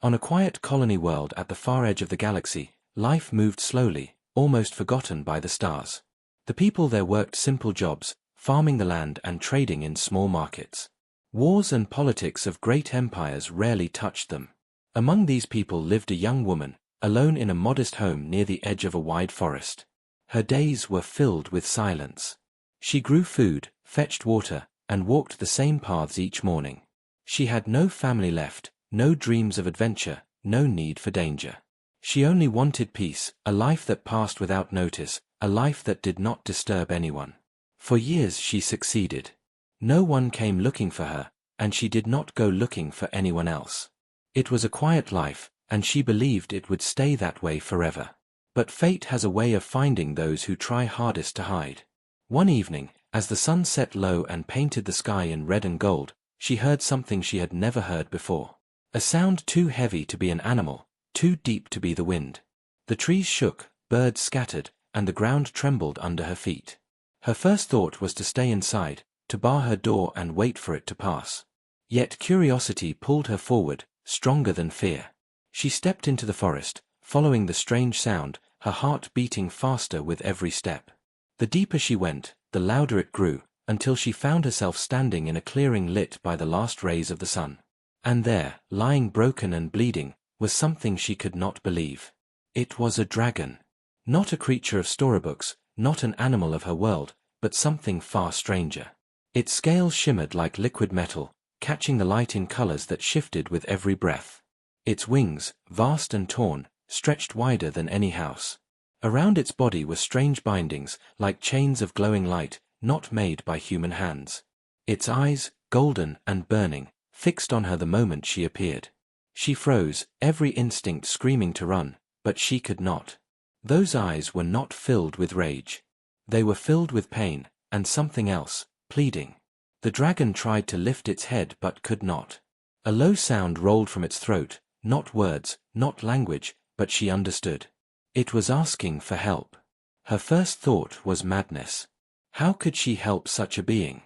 On a quiet colony world at the far edge of the galaxy, life moved slowly, almost forgotten by the stars. The people there worked simple jobs, farming the land and trading in small markets. Wars and politics of great empires rarely touched them. Among these people lived a young woman, alone in a modest home near the edge of a wide forest. Her days were filled with silence. She grew food, fetched water, and walked the same paths each morning. She had no family left, no dreams of adventure, no need for danger. She only wanted peace, a life that passed without notice, a life that did not disturb anyone. For years she succeeded. No one came looking for her, and she did not go looking for anyone else. It was a quiet life, and she believed it would stay that way forever. But fate has a way of finding those who try hardest to hide. One evening, as the sun set low and painted the sky in red and gold, she heard something she had never heard before. A sound too heavy to be an animal, too deep to be the wind. The trees shook, birds scattered, and the ground trembled under her feet. Her first thought was to stay inside, to bar her door and wait for it to pass. Yet curiosity pulled her forward, stronger than fear. She stepped into the forest, following the strange sound, her heart beating faster with every step. The deeper she went, the louder it grew, until she found herself standing in a clearing lit by the last rays of the sun. And there, lying broken and bleeding, was something she could not believe. It was a dragon. Not a creature of storybooks, not an animal of her world, but something far stranger. Its scales shimmered like liquid metal, catching the light in colors that shifted with every breath. Its wings, vast and torn, stretched wider than any house. Around its body were strange bindings, like chains of glowing light, not made by human hands. Its eyes, golden and burning, fixed on her the moment she appeared. She froze, every instinct screaming to run, but she could not. Those eyes were not filled with rage. They were filled with pain, and something else, pleading. The dragon tried to lift its head but could not. A low sound rolled from its throat, not words, not language, but she understood. It was asking for help. Her first thought was madness. How could she help such a being?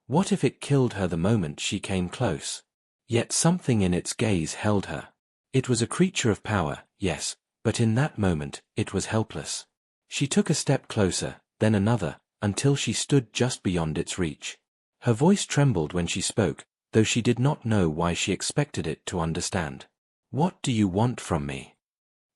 What if it killed her the moment she came close? Yet something in its gaze held her. It was a creature of power, yes, but in that moment, it was helpless. She took a step closer, then another, until she stood just beyond its reach. Her voice trembled when she spoke, though she did not know why she expected it to understand. "What do you want from me?"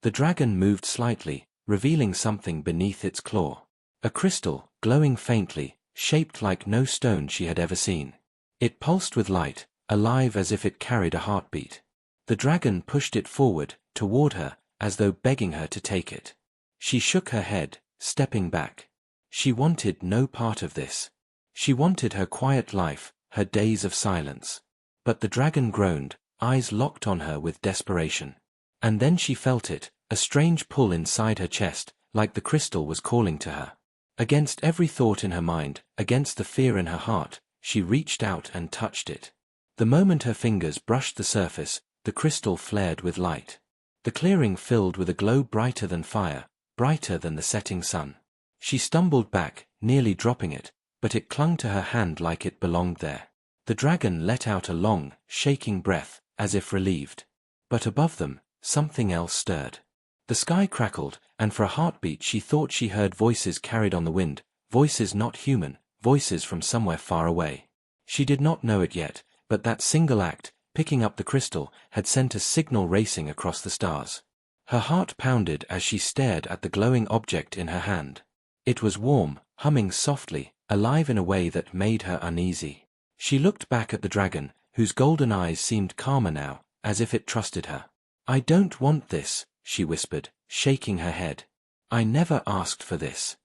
The dragon moved slightly, revealing something beneath its claw. A crystal, glowing faintly, shaped like no stone she had ever seen. It pulsed with light, alive as if it carried a heartbeat. The dragon pushed it forward, toward her, as though begging her to take it. She shook her head, stepping back. She wanted no part of this. She wanted her quiet life, her days of silence. But the dragon groaned, eyes locked on her with desperation. And then she felt it, a strange pull inside her chest, like the crystal was calling to her. Against every thought in her mind, against the fear in her heart, she reached out and touched it. The moment her fingers brushed the surface, the crystal flared with light. The clearing filled with a glow brighter than fire, brighter than the setting sun. She stumbled back, nearly dropping it, but it clung to her hand like it belonged there. The dragon let out a long, shaking breath, as if relieved. But above them, something else stirred. The sky crackled, and for a heartbeat she thought she heard voices carried on the wind, voices not human, voices from somewhere far away. She did not know it yet, but that single act, picking up the crystal, had sent a signal racing across the stars. Her heart pounded as she stared at the glowing object in her hand. It was warm, humming softly, alive in a way that made her uneasy. She looked back at the dragon, whose golden eyes seemed calmer now, as if it trusted her. "I don't want this," she whispered, shaking her head. "I never asked for this."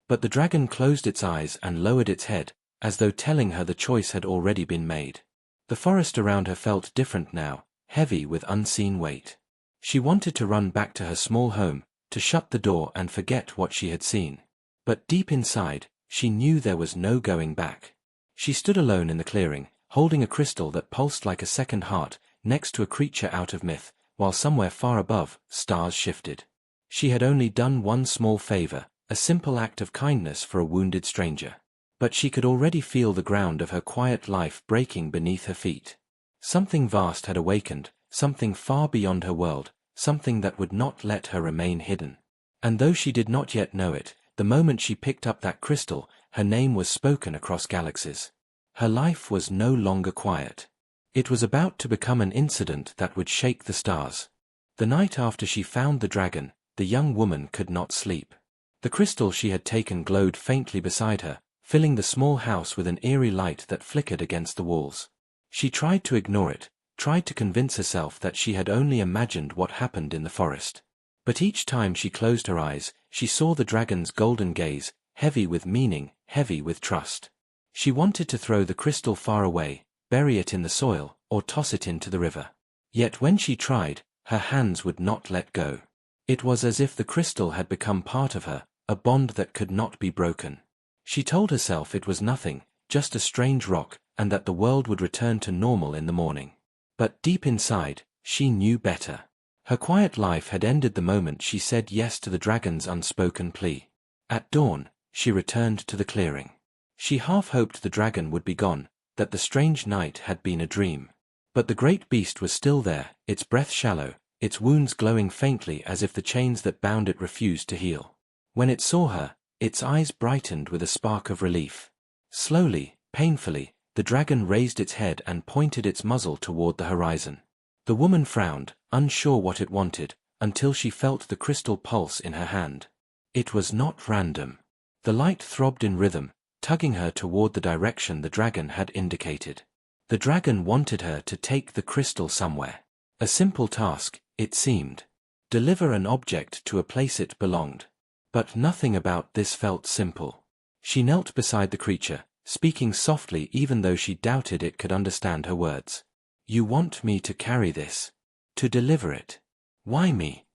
But the dragon closed its eyes and lowered its head, as though telling her the choice had already been made. The forest around her felt different now, heavy with unseen weight. She wanted to run back to her small home, to shut the door and forget what she had seen. But deep inside, she knew there was no going back. She stood alone in the clearing, holding a crystal that pulsed like a second heart, next to a creature out of myth, while somewhere far above, stars shifted. She had only done one small favor, a simple act of kindness for a wounded stranger. But she could already feel the ground of her quiet life breaking beneath her feet. Something vast had awakened, something far beyond her world, something that would not let her remain hidden. And though she did not yet know it, the moment she picked up that crystal, her name was spoken across galaxies. Her life was no longer quiet. It was about to become an incident that would shake the stars. The night after she found the dragon, the young woman could not sleep. The crystal she had taken glowed faintly beside her, filling the small house with an eerie light that flickered against the walls. She tried to ignore it, tried to convince herself that she had only imagined what happened in the forest. But each time she closed her eyes, she saw the dragon's golden gaze, heavy with meaning, heavy with trust. She wanted to throw the crystal far away, bury it in the soil, or toss it into the river. Yet when she tried, her hands would not let go. It was as if the crystal had become part of her, a bond that could not be broken. She told herself it was nothing, just a strange rock, and that the world would return to normal in the morning. But deep inside, she knew better. Her quiet life had ended the moment she said yes to the dragon's unspoken plea. At dawn, she returned to the clearing. She half hoped the dragon would be gone, that the strange night had been a dream. But the great beast was still there, its breath shallow, its wounds glowing faintly as if the chains that bound it refused to heal. When it saw her, its eyes brightened with a spark of relief. Slowly, painfully, the dragon raised its head and pointed its muzzle toward the horizon. The woman frowned, unsure what it wanted, until she felt the crystal pulse in her hand. It was not random. The light throbbed in rhythm, tugging her toward the direction the dragon had indicated. The dragon wanted her to take the crystal somewhere. A simple task, it seemed. Deliver an object to a place it belonged. But nothing about this felt simple. She knelt beside the creature, speaking softly even though she doubted it could understand her words. "You want me to carry this? To deliver it? Why me?"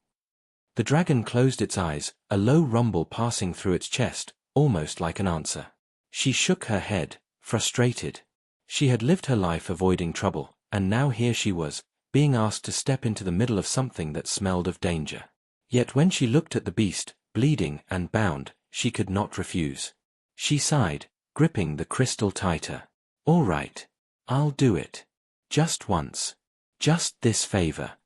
The dragon closed its eyes, a low rumble passing through its chest, almost like an answer. She shook her head, frustrated. She had lived her life avoiding trouble, and now here she was, being asked to step into the middle of something that smelled of danger. Yet when she looked at the beast, bleeding and bound, she could not refuse. She sighed, gripping the crystal tighter. "All right. I'll do it. Just once. Just this favor."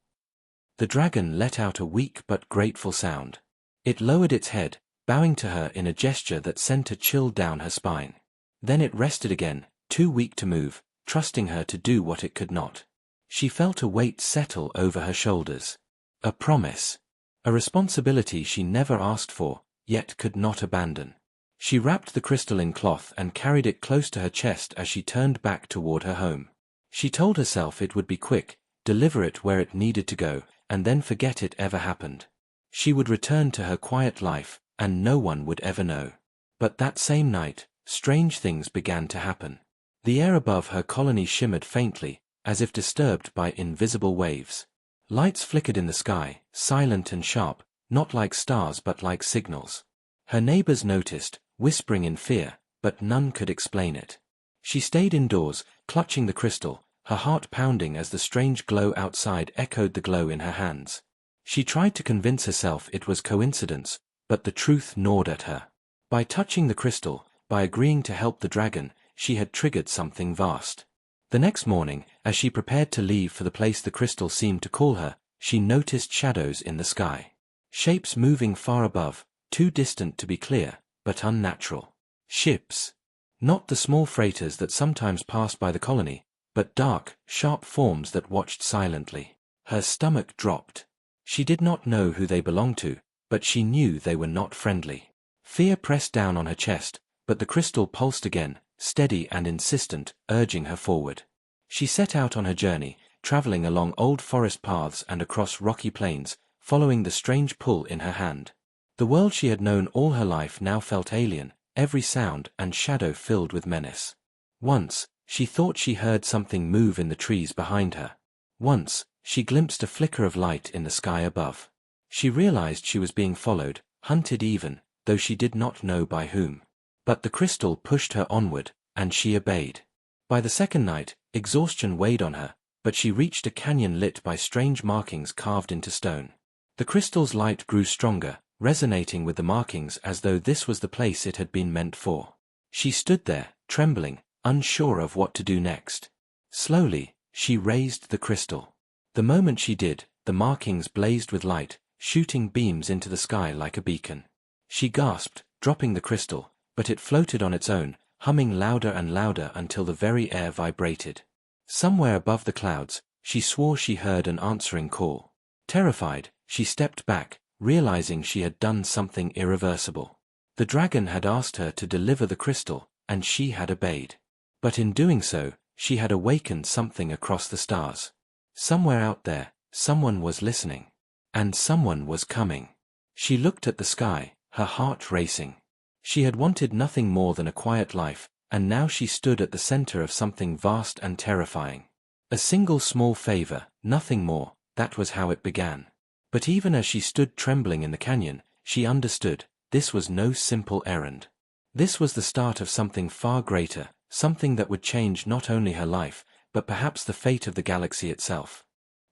The dragon let out a weak but grateful sound. It lowered its head, bowing to her in a gesture that sent a chill down her spine. Then it rested again, too weak to move, trusting her to do what it could not. She felt a weight settle over her shoulders. A promise. A responsibility she never asked for, yet could not abandon. She wrapped the crystal in cloth and carried it close to her chest as she turned back toward her home. She told herself it would be quick, deliver it where it needed to go, and then forget it ever happened. She would return to her quiet life, and no one would ever know. But that same night, strange things began to happen. The air above her colony shimmered faintly, as if disturbed by invisible waves. Lights flickered in the sky, silent and sharp, not like stars but like signals. Her neighbors noticed, whispering in fear, but none could explain it. She stayed indoors, clutching the crystal, her heart pounding as the strange glow outside echoed the glow in her hands. She tried to convince herself it was coincidence, but the truth gnawed at her. By touching the crystal, by agreeing to help the dragon, she had triggered something vast. The next morning, as she prepared to leave for the place the crystal seemed to call her, she noticed shadows in the sky. Shapes moving far above, too distant to be clear, but unnatural. Ships. Not the small freighters that sometimes passed by the colony, but dark, sharp forms that watched silently. Her stomach dropped. She did not know who they belonged to, but she knew they were not friendly. Fear pressed down on her chest, but the crystal pulsed again, steady and insistent, urging her forward. She set out on her journey, traveling along old forest paths and across rocky plains, following the strange pull in her hand. The world she had known all her life now felt alien, every sound and shadow filled with menace. Once, she thought she heard something move in the trees behind her. Once, she glimpsed a flicker of light in the sky above. She realized she was being followed, hunted even, though she did not know by whom. But the crystal pushed her onward, and she obeyed. By the second night, exhaustion weighed on her, but she reached a canyon lit by strange markings carved into stone. The crystal's light grew stronger, resonating with the markings as though this was the place it had been meant for. She stood there, trembling, unsure of what to do next. Slowly, she raised the crystal. The moment she did, the markings blazed with light, shooting beams into the sky like a beacon. She gasped, dropping the crystal, but it floated on its own, humming louder and louder until the very air vibrated. Somewhere above the clouds, she swore she heard an answering call. Terrified, she stepped back, realizing she had done something irreversible. The dragon had asked her to deliver the crystal, and she had obeyed. But in doing so, she had awakened something across the stars. Somewhere out there, someone was listening. And someone was coming. She looked at the sky, her heart racing. She had wanted nothing more than a quiet life, and now she stood at the center of something vast and terrifying. A single small favor, nothing more, that was how it began. But even as she stood trembling in the canyon, she understood, this was no simple errand. This was the start of something far greater, something that would change not only her life, but perhaps the fate of the galaxy itself.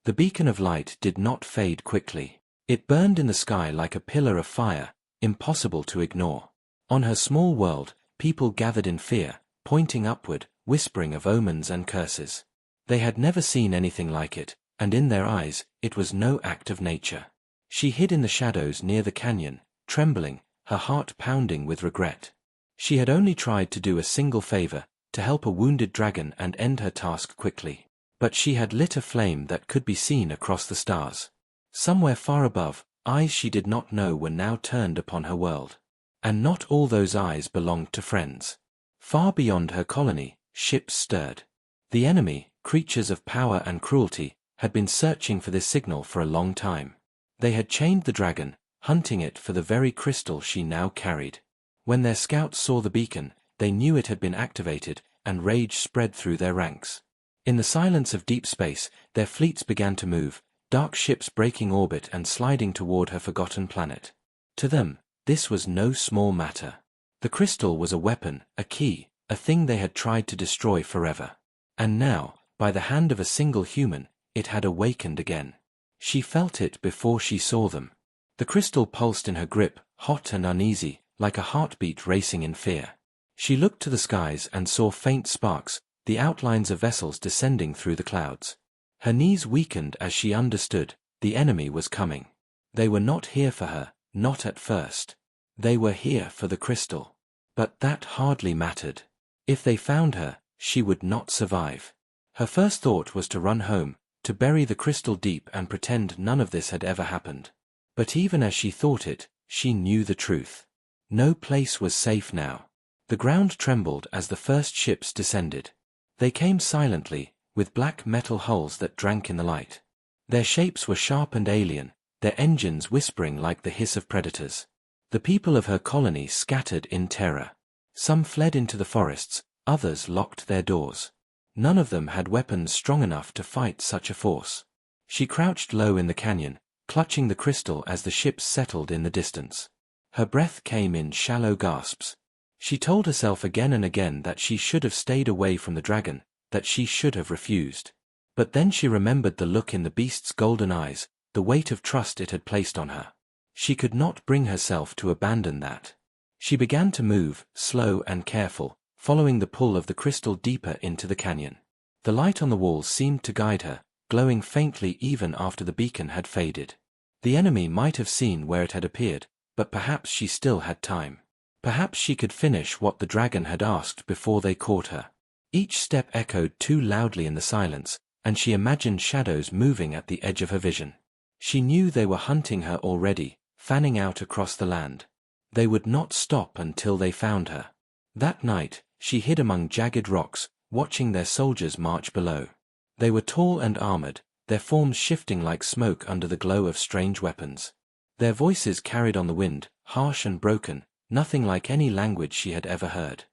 The beacon of light did not fade quickly. It burned in the sky like a pillar of fire, impossible to ignore. On her small world, people gathered in fear, pointing upward, whispering of omens and curses. They had never seen anything like it, and in their eyes, it was no act of nature. She hid in the shadows near the canyon, trembling, her heart pounding with regret. She had only tried to do a single favor, to help a wounded dragon and end her task quickly. But she had lit a flame that could be seen across the stars. Somewhere far above, eyes she did not know were now turned upon her world. And not all those eyes belonged to friends. Far beyond her colony, ships stirred. The enemy, creatures of power and cruelty, had been searching for this signal for a long time. They had chained the dragon, hunting it for the very crystal she now carried. When their scouts saw the beacon, they knew it had been activated, and rage spread through their ranks. In the silence of deep space, their fleets began to move, dark ships breaking orbit and sliding toward her forgotten planet. To them, this was no small matter. The crystal was a weapon, a key, a thing they had tried to destroy forever. And now, by the hand of a single human, it had awakened again. She felt it before she saw them. The crystal pulsed in her grip, hot and uneasy, like a heartbeat racing in fear. She looked to the skies and saw faint sparks, the outlines of vessels descending through the clouds. Her knees weakened as she understood, the enemy was coming. They were not here for her, not at first. They were here for the crystal. But that hardly mattered. If they found her, she would not survive. Her first thought was to run home, to bury the crystal deep and pretend none of this had ever happened. But even as she thought it, she knew the truth. No place was safe now. The ground trembled as the first ships descended. They came silently, with black metal hulls that drank in the light. Their shapes were sharp and alien, their engines whispering like the hiss of predators. The people of her colony scattered in terror. Some fled into the forests, others locked their doors. None of them had weapons strong enough to fight such a force. She crouched low in the canyon, clutching the crystal as the ships settled in the distance. Her breath came in shallow gasps. She told herself again and again that she should have stayed away from the dragon, that she should have refused. But then she remembered the look in the beast's golden eyes, the weight of trust it had placed on her. She could not bring herself to abandon that. She began to move, slow and careful, following the pull of the crystal deeper into the canyon. The light on the walls seemed to guide her, glowing faintly even after the beacon had faded. The enemy might have seen where it had appeared, but perhaps she still had time. Perhaps she could finish what the dragon had asked before they caught her. Each step echoed too loudly in the silence, and she imagined shadows moving at the edge of her vision. She knew they were hunting her already, fanning out across the land. They would not stop until they found her. That night, she hid among jagged rocks, watching their soldiers march below. They were tall and armored, their forms shifting like smoke under the glow of strange weapons. Their voices carried on the wind, harsh and broken, nothing like any language she had ever heard.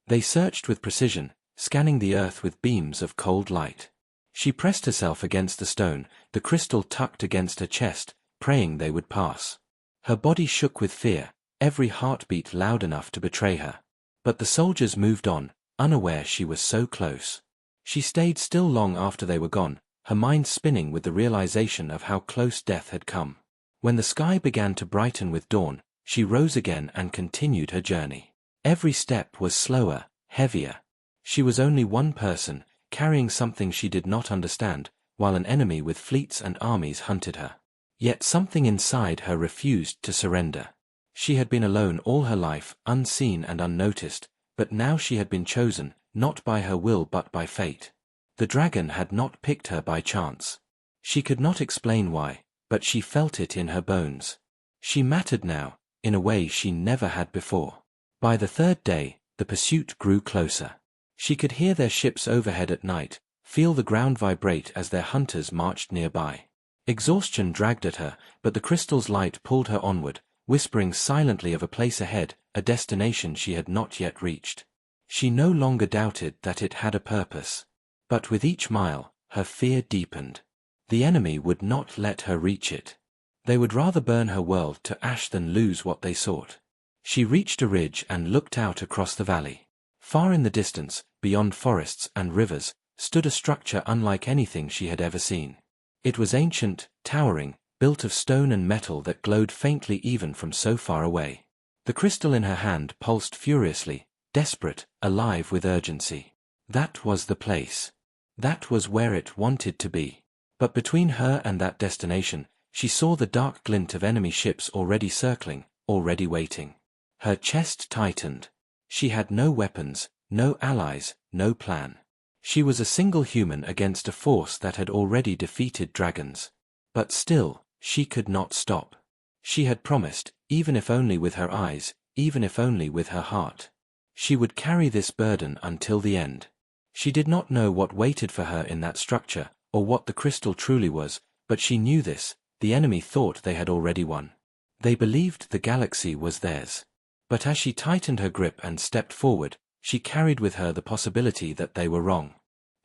They searched with precision, scanning the earth with beams of cold light. She pressed herself against the stone, the crystal tucked against her chest, praying they would pass. Her body shook with fear, every heartbeat loud enough to betray her. But the soldiers moved on, unaware she was so close. She stayed still long after they were gone, her mind spinning with the realization of how close death had come. When the sky began to brighten with dawn, she rose again and continued her journey. Every step was slower, heavier. She was only one person, carrying something she did not understand, while an enemy with fleets and armies hunted her. Yet something inside her refused to surrender. She had been alone all her life, unseen and unnoticed, but now she had been chosen, not by her will but by fate. The dragon had not picked her by chance. She could not explain why, but she felt it in her bones. She mattered now, in a way she never had before. By the third day, the pursuit grew closer. She could hear their ships overhead at night, feel the ground vibrate as their hunters marched nearby. Exhaustion dragged at her, but the crystal's light pulled her onward, whispering silently of a place ahead, a destination she had not yet reached. She no longer doubted that it had a purpose. But with each mile, her fear deepened. The enemy would not let her reach it. They would rather burn her world to ash than lose what they sought. She reached a ridge and looked out across the valley. Far in the distance, beyond forests and rivers, stood a structure unlike anything she had ever seen. It was ancient, towering, built of stone and metal that glowed faintly even from so far away. The crystal in her hand pulsed furiously, desperate, alive with urgency. That was the place. That was where it wanted to be. But between her and that destination, she saw the dark glint of enemy ships already circling, already waiting. Her chest tightened. She had no weapons, no allies, no plan. She was a single human against a force that had already defeated dragons. But still, she could not stop. She had promised, even if only with her eyes, even if only with her heart. She would carry this burden until the end. She did not know what waited for her in that structure, or what the crystal truly was, but she knew this: the enemy thought they had already won. They believed the galaxy was theirs. But as she tightened her grip and stepped forward, she carried with her the possibility that they were wrong.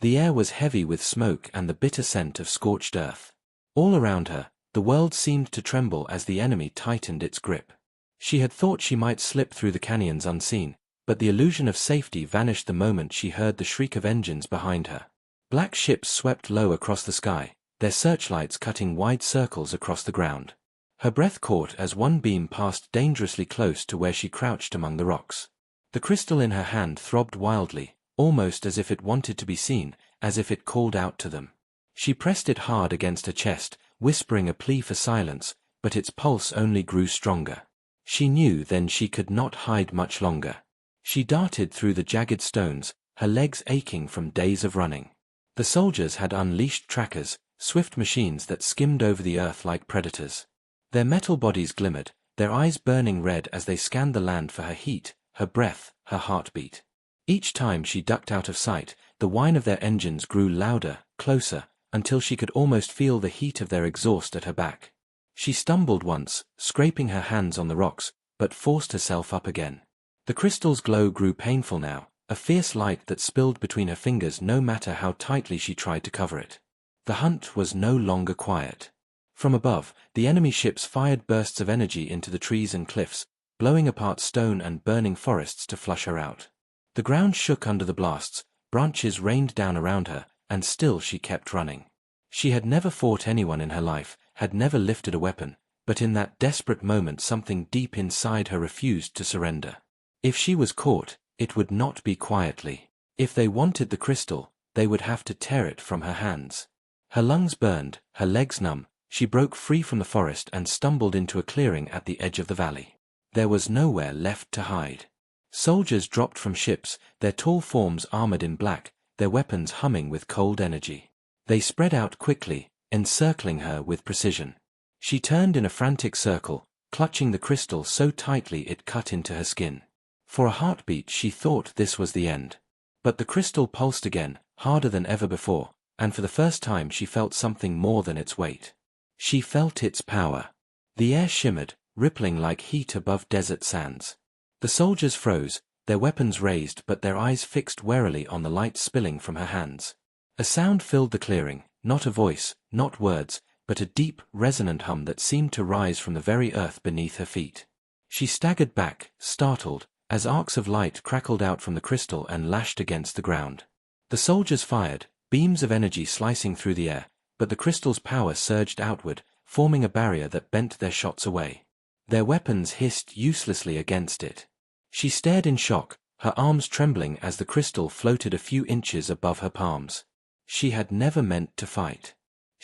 The air was heavy with smoke and the bitter scent of scorched earth. All around her, the world seemed to tremble as the enemy tightened its grip. She had thought she might slip through the canyons unseen, but the illusion of safety vanished the moment she heard the shriek of engines behind her. Black ships swept low across the sky, their searchlights cutting wide circles across the ground. Her breath caught as one beam passed dangerously close to where she crouched among the rocks. The crystal in her hand throbbed wildly, almost as if it wanted to be seen, as if it called out to them. She pressed it hard against her chest, whispering a plea for silence, but its pulse only grew stronger. She knew then she could not hide much longer. She darted through the jagged stones, her legs aching from days of running. The soldiers had unleashed trackers, swift machines that skimmed over the earth like predators. Their metal bodies glimmered, their eyes burning red as they scanned the land for her heat, her breath, her heartbeat. Each time she ducked out of sight, the whine of their engines grew louder, closer, until she could almost feel the heat of their exhaust at her back. She stumbled once, scraping her hands on the rocks, but forced herself up again. The crystal's glow grew painful now, a fierce light that spilled between her fingers no matter how tightly she tried to cover it. The hunt was no longer quiet. From above, the enemy ships fired bursts of energy into the trees and cliffs, blowing apart stone and burning forests to flush her out. The ground shook under the blasts, branches rained down around her, and still she kept running. She had never fought anyone in her life, had never lifted a weapon, but in that desperate moment something deep inside her refused to surrender. If she was caught, it would not be quietly. If they wanted the crystal, they would have to tear it from her hands. Her lungs burned, her legs numb. She broke free from the forest and stumbled into a clearing at the edge of the valley. There was nowhere left to hide. Soldiers dropped from ships, their tall forms armored in black, their weapons humming with cold energy. They spread out quickly, encircling her with precision. She turned in a frantic circle, clutching the crystal so tightly it cut into her skin. For a heartbeat she thought this was the end. But the crystal pulsed again, harder than ever before, and for the first time she felt something more than its weight. She felt its power. The air shimmered, rippling like heat above desert sands. The soldiers froze, their weapons raised but their eyes fixed warily on the light spilling from her hands. A sound filled the clearing, not a voice, not words, but a deep, resonant hum that seemed to rise from the very earth beneath her feet. She staggered back, startled, as arcs of light crackled out from the crystal and lashed against the ground. The soldiers fired, beams of energy slicing through the air, but the crystal's power surged outward, forming a barrier that bent their shots away. Their weapons hissed uselessly against it. She stared in shock, her arms trembling as the crystal floated a few inches above her palms. She had never meant to fight.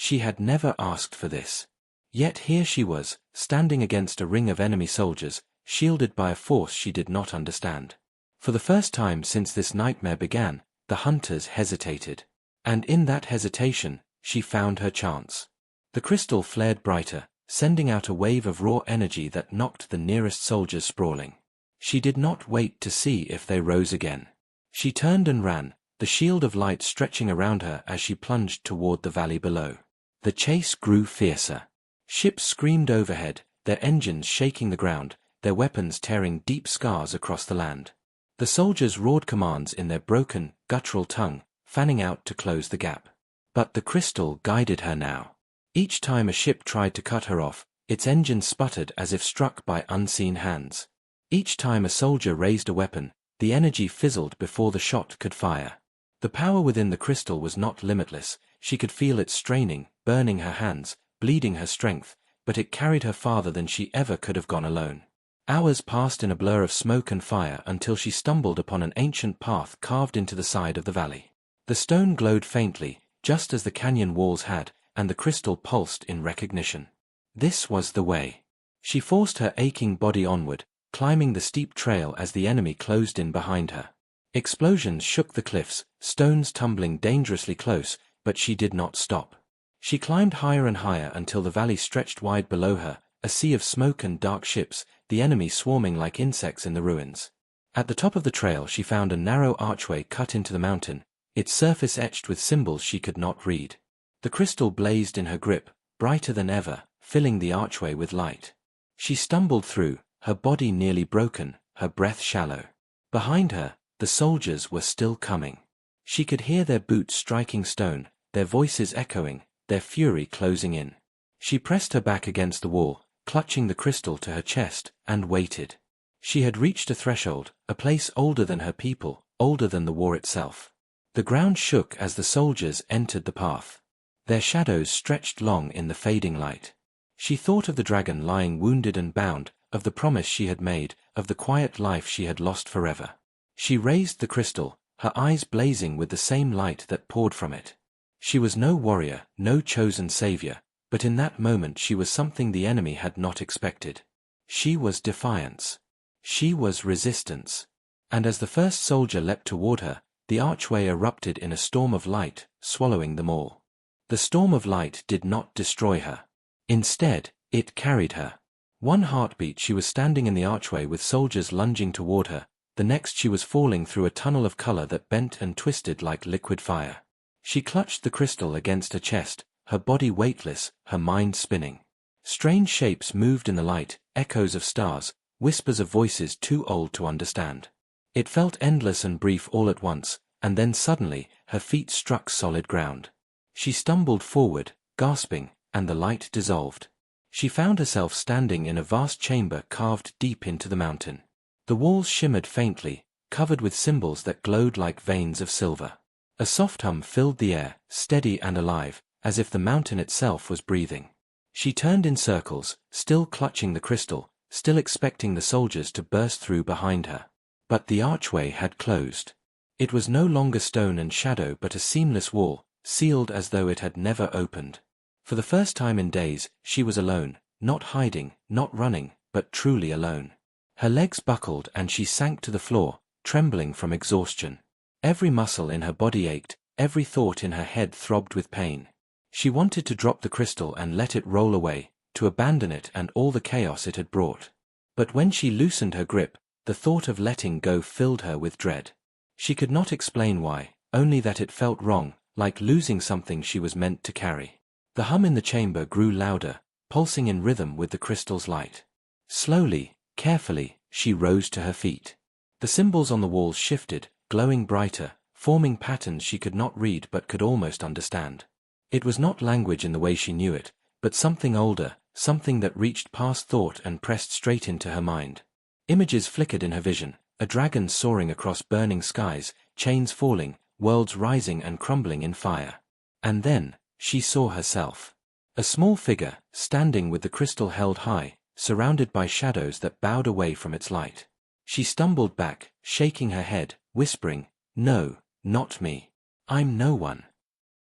She had never asked for this. Yet here she was, standing against a ring of enemy soldiers, shielded by a force she did not understand. For the first time since this nightmare began, the hunters hesitated. And in that hesitation, she found her chance. The crystal flared brighter, sending out a wave of raw energy that knocked the nearest soldiers sprawling. She did not wait to see if they rose again. She turned and ran, the shield of light stretching around her as she plunged toward the valley below. The chase grew fiercer. Ships screamed overhead, their engines shaking the ground, their weapons tearing deep scars across the land. The soldiers roared commands in their broken, guttural tongue, fanning out to close the gap. But the crystal guided her now. Each time a ship tried to cut her off, its engine sputtered as if struck by unseen hands. Each time a soldier raised a weapon, the energy fizzled before the shot could fire. The power within the crystal was not limitless. She could feel it straining, burning her hands, bleeding her strength, but it carried her farther than she ever could have gone alone. Hours passed in a blur of smoke and fire until she stumbled upon an ancient path carved into the side of the valley. The stone glowed faintly, just as the canyon walls had, and the crystal pulsed in recognition. This was the way. She forced her aching body onward, climbing the steep trail as the enemy closed in behind her. Explosions shook the cliffs, stones tumbling dangerously close, but she did not stop. She climbed higher and higher until the valley stretched wide below her, a sea of smoke and dark ships, the enemy swarming like insects in the ruins. At the top of the trail she found a narrow archway cut into the mountain, its surface etched with symbols she could not read. The crystal blazed in her grip, brighter than ever, filling the archway with light. She stumbled through, her body nearly broken, her breath shallow. Behind her, the soldiers were still coming. She could hear their boots striking stone, their voices echoing, their fury closing in. She pressed her back against the wall, clutching the crystal to her chest, and waited. She had reached a threshold, a place older than her people, older than the war itself. The ground shook as the soldiers entered the path. Their shadows stretched long in the fading light. She thought of the dragon lying wounded and bound, of the promise she had made, of the quiet life she had lost forever. She raised the crystal, her eyes blazing with the same light that poured from it. She was no warrior, no chosen savior, but in that moment she was something the enemy had not expected. She was defiance. She was resistance. And as the first soldier leapt toward her, the archway erupted in a storm of light, swallowing them all. The storm of light did not destroy her. Instead, it carried her. One heartbeat she was standing in the archway with soldiers lunging toward her, the next she was falling through a tunnel of color that bent and twisted like liquid fire. She clutched the crystal against her chest, her body weightless, her mind spinning. Strange shapes moved in the light, echoes of stars, whispers of voices too old to understand. It felt endless and brief all at once, and then suddenly, her feet struck solid ground. She stumbled forward, gasping, and the light dissolved. She found herself standing in a vast chamber carved deep into the mountain. The walls shimmered faintly, covered with symbols that glowed like veins of silver. A soft hum filled the air, steady and alive, as if the mountain itself was breathing. She turned in circles, still clutching the crystal, still expecting the soldiers to burst through behind her. But the archway had closed. It was no longer stone and shadow but a seamless wall, sealed as though it had never opened. For the first time in days, she was alone, not hiding, not running, but truly alone. Her legs buckled and she sank to the floor, trembling from exhaustion. Every muscle in her body ached, every thought in her head throbbed with pain. She wanted to drop the crystal and let it roll away, to abandon it and all the chaos it had brought. But when she loosened her grip, the thought of letting go filled her with dread. She could not explain why, only that it felt wrong, like losing something she was meant to carry. The hum in the chamber grew louder, pulsing in rhythm with the crystal's light. Slowly, carefully, she rose to her feet. The symbols on the walls shifted, glowing brighter, forming patterns she could not read but could almost understand. It was not language in the way she knew it, but something older, something that reached past thought and pressed straight into her mind. Images flickered in her vision, a dragon soaring across burning skies, chains falling, worlds rising and crumbling in fire. And then, she saw herself. A small figure, standing with the crystal held high, surrounded by shadows that bowed away from its light. She stumbled back, shaking her head, whispering, "No, not me. I'm no one."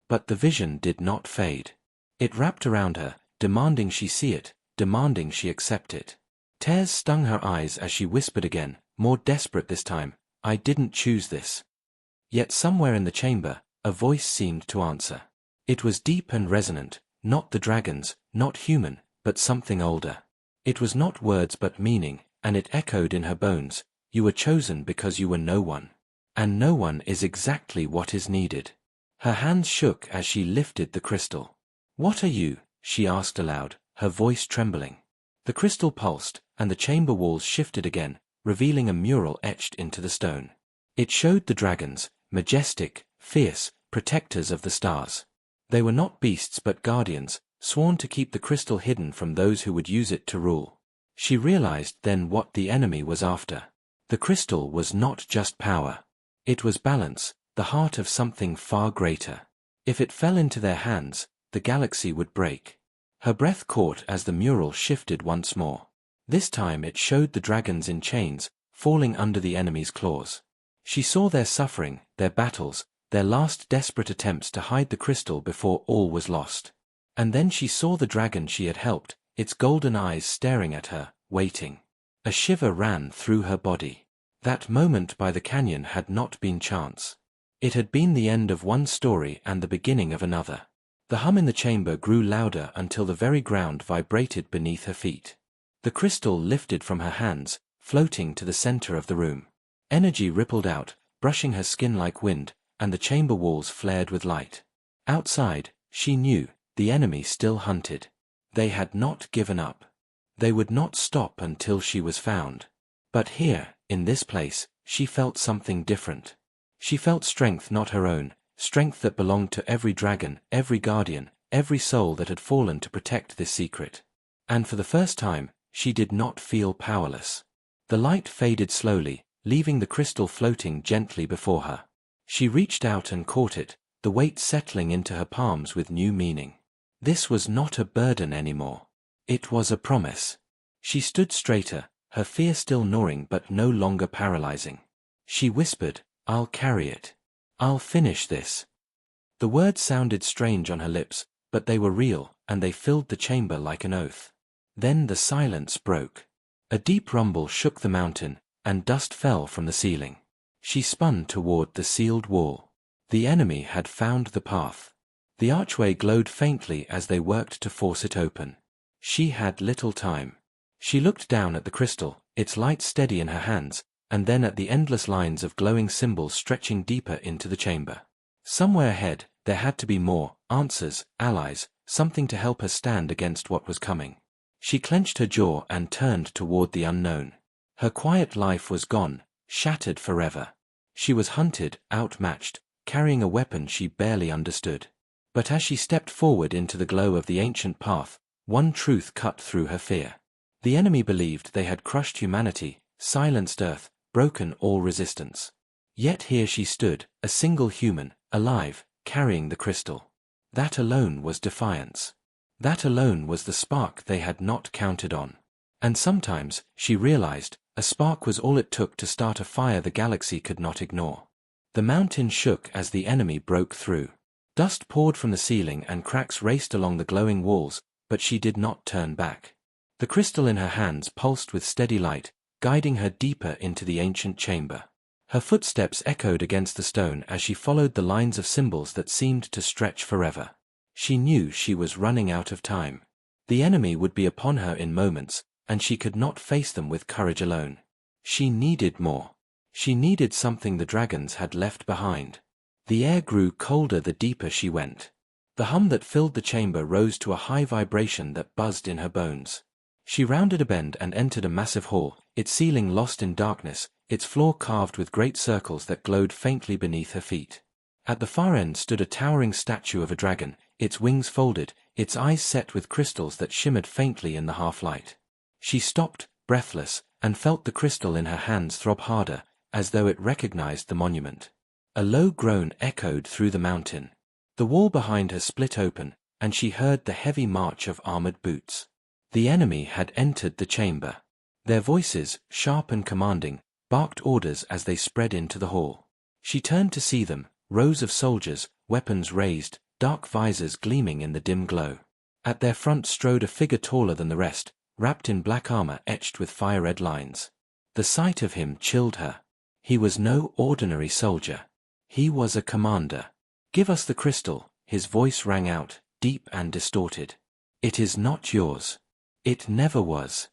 But the vision did not fade. It wrapped around her, demanding she see it, demanding she accept it. Tears stung her eyes as she whispered again, more desperate this time, "I didn't choose this." Yet somewhere in the chamber, a voice seemed to answer. It was deep and resonant, not the dragons, not human, but something older. It was not words but meaning, and it echoed in her bones, "You were chosen because you were no one. And no one is exactly what is needed." Her hands shook as she lifted the crystal. "What are you?" she asked aloud, her voice trembling. The crystal pulsed, and the chamber walls shifted again, revealing a mural etched into the stone. It showed the dragons, majestic, fierce, protectors of the stars. They were not beasts but guardians, sworn to keep the crystal hidden from those who would use it to rule. She realized then what the enemy was after. The crystal was not just power. It was balance, the heart of something far greater. If it fell into their hands, the galaxy would break. Her breath caught as the mural shifted once more. This time it showed the dragons in chains, falling under the enemy's claws. She saw their suffering, their battles, their last desperate attempts to hide the crystal before all was lost. And then she saw the dragon she had helped, its golden eyes staring at her, waiting. A shiver ran through her body. That moment by the canyon had not been chance. It had been the end of one story and the beginning of another. The hum in the chamber grew louder until the very ground vibrated beneath her feet. The crystal lifted from her hands, floating to the center of the room. Energy rippled out, brushing her skin like wind, and the chamber walls flared with light. Outside, she knew, the enemy still hunted. They had not given up. They would not stop until she was found. But here, in this place, she felt something different. She felt strength not her own, strength that belonged to every dragon, every guardian, every soul that had fallen to protect this secret. And for the first time, she did not feel powerless. The light faded slowly, leaving the crystal floating gently before her. She reached out and caught it, the weight settling into her palms with new meaning. This was not a burden anymore. It was a promise. She stood straighter, her fear still gnawing but no longer paralyzing. She whispered, "I'll carry it. I'll finish this." The words sounded strange on her lips, but they were real, and they filled the chamber like an oath. Then the silence broke. A deep rumble shook the mountain, and dust fell from the ceiling. She spun toward the sealed wall. The enemy had found the path. The archway glowed faintly as they worked to force it open. She had little time. She looked down at the crystal, its light steady in her hands, and then at the endless lines of glowing symbols stretching deeper into the chamber. Somewhere ahead, there had to be more, answers, allies, something to help her stand against what was coming. She clenched her jaw and turned toward the unknown. Her quiet life was gone, shattered forever. She was hunted, outmatched, carrying a weapon she barely understood. But as she stepped forward into the glow of the ancient path, one truth cut through her fear. The enemy believed they had crushed humanity, silenced Earth, broken all resistance. Yet here she stood, a single human, alive, carrying the crystal. That alone was defiance. That alone was the spark they had not counted on. And sometimes, she realized, a spark was all it took to start a fire the galaxy could not ignore. The mountain shook as the enemy broke through. Dust poured from the ceiling and cracks raced along the glowing walls, but she did not turn back. The crystal in her hands pulsed with steady light, guiding her deeper into the ancient chamber. Her footsteps echoed against the stone as she followed the lines of symbols that seemed to stretch forever. She knew she was running out of time. The enemy would be upon her in moments, and she could not face them with courage alone. She needed more. She needed something the dragons had left behind. The air grew colder the deeper she went. The hum that filled the chamber rose to a high vibration that buzzed in her bones. She rounded a bend and entered a massive hall, its ceiling lost in darkness, its floor carved with great circles that glowed faintly beneath her feet. At the far end stood a towering statue of a dragon, its wings folded, its eyes set with crystals that shimmered faintly in the half-light. She stopped, breathless, and felt the crystal in her hands throb harder, as though it recognized the monument. A low groan echoed through the mountain. The wall behind her split open, and she heard the heavy march of armored boots. The enemy had entered the chamber. Their voices, sharp and commanding, barked orders as they spread into the hall. She turned to see them, rows of soldiers, weapons raised, dark visors gleaming in the dim glow. At their front strode a figure taller than the rest, wrapped in black armor etched with fire-red lines. The sight of him chilled her. He was no ordinary soldier. He was a commander. "Give us the crystal," his voice rang out, deep and distorted. "It is not yours. It never was."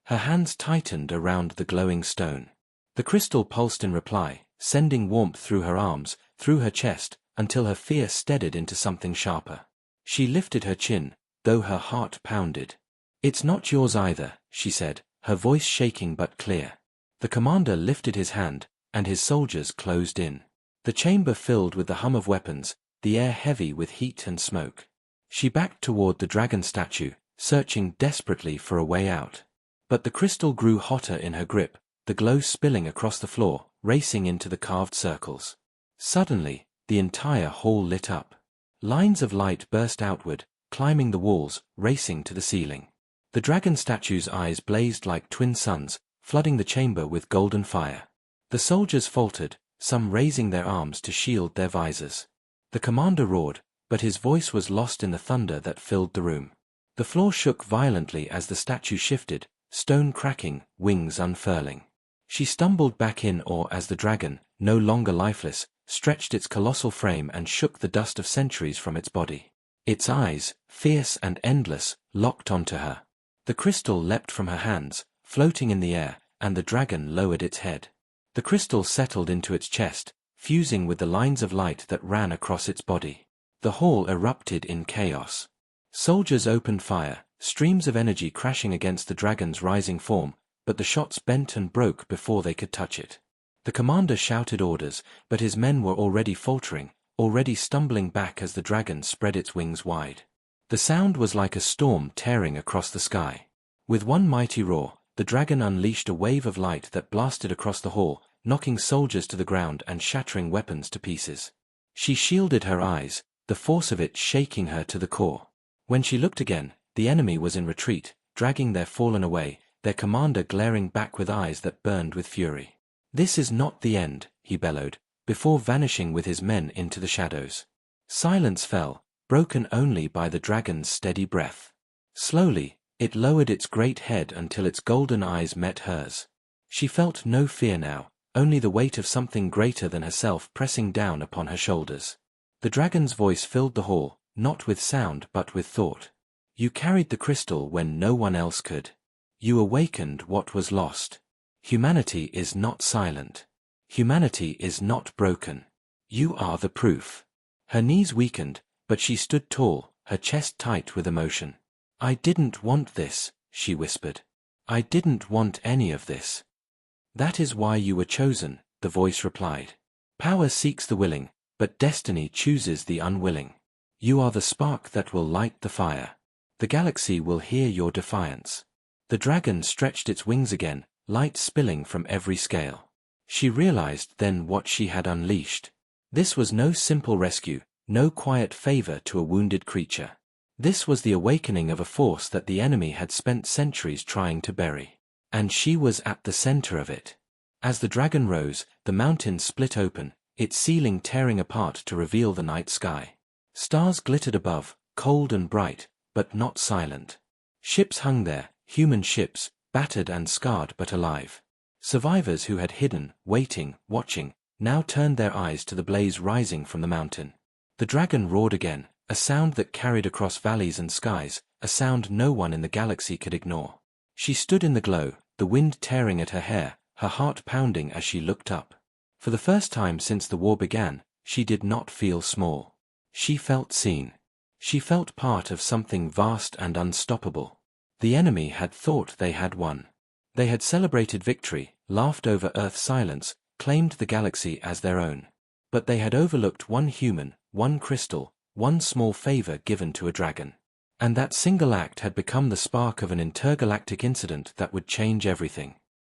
Her hands tightened around the glowing stone. The crystal pulsed in reply, sending warmth through her arms, through her chest, until her fear steadied into something sharper. She lifted her chin, though her heart pounded. "It's not yours either," she said, her voice shaking but clear. The commander lifted his hand, and his soldiers closed in. The chamber filled with the hum of weapons, the air heavy with heat and smoke. She backed toward the dragon statue, searching desperately for a way out. But the crystal grew hotter in her grip, the glow spilling across the floor, racing into the carved circles. Suddenly, the entire hall lit up. Lines of light burst outward, climbing the walls, racing to the ceiling. The dragon statue's eyes blazed like twin suns, flooding the chamber with golden fire. The soldiers faltered, some raising their arms to shield their visors. The commander roared, but his voice was lost in the thunder that filled the room. The floor shook violently as the statue shifted, stone cracking, wings unfurling. She stumbled back in awe as the dragon, no longer lifeless, stretched its colossal frame and shook the dust of centuries from its body. Its eyes, fierce and endless, locked onto her. The crystal leapt from her hands, floating in the air, and the dragon lowered its head. The crystal settled into its chest, fusing with the lines of light that ran across its body. The hall erupted in chaos. Soldiers opened fire, streams of energy crashing against the dragon's rising form, but the shots bent and broke before they could touch it. The commander shouted orders, but his men were already faltering, already stumbling back as the dragon spread its wings wide. The sound was like a storm tearing across the sky. With one mighty roar, the dragon unleashed a wave of light that blasted across the hall, knocking soldiers to the ground and shattering weapons to pieces. She shielded her eyes, the force of it shaking her to the core. When she looked again, the enemy was in retreat, dragging their fallen away, their commander glaring back with eyes that burned with fury. "This is not the end," he bellowed, before vanishing with his men into the shadows. Silence fell, broken only by the dragon's steady breath. Slowly, it lowered its great head until its golden eyes met hers. She felt no fear now, only the weight of something greater than herself pressing down upon her shoulders. The dragon's voice filled the hall, not with sound but with thought. "You carried the crystal when no one else could. You awakened what was lost. Humanity is not silent. Humanity is not broken. You are the proof." Her knees weakened, but she stood tall, her chest tight with emotion. "I didn't want this," she whispered. "I didn't want any of this." "That is why you were chosen," the voice replied. "Power seeks the willing, but destiny chooses the unwilling. You are the spark that will light the fire. The galaxy will hear your defiance." The dragon stretched its wings again, light spilling from every scale. She realized then what she had unleashed. This was no simple rescue, no quiet favor to a wounded creature. This was the awakening of a force that the enemy had spent centuries trying to bury. And she was at the center of it. As the dragon rose, the mountain split open, its ceiling tearing apart to reveal the night sky. Stars glittered above, cold and bright, but not silent. Ships hung there, human ships, battered and scarred but alive. Survivors who had hidden, waiting, watching, now turned their eyes to the blaze rising from the mountain. The dragon roared again, a sound that carried across valleys and skies, a sound no one in the galaxy could ignore. She stood in the glow, the wind tearing at her hair, her heart pounding as she looked up. For the first time since the war began, she did not feel small. She felt seen. She felt part of something vast and unstoppable. The enemy had thought they had won. They had celebrated victory, laughed over Earth's silence, claimed the galaxy as their own. But they had overlooked one human, one crystal, one small favor given to a dragon. And that single act had become the spark of an intergalactic incident that would change everything.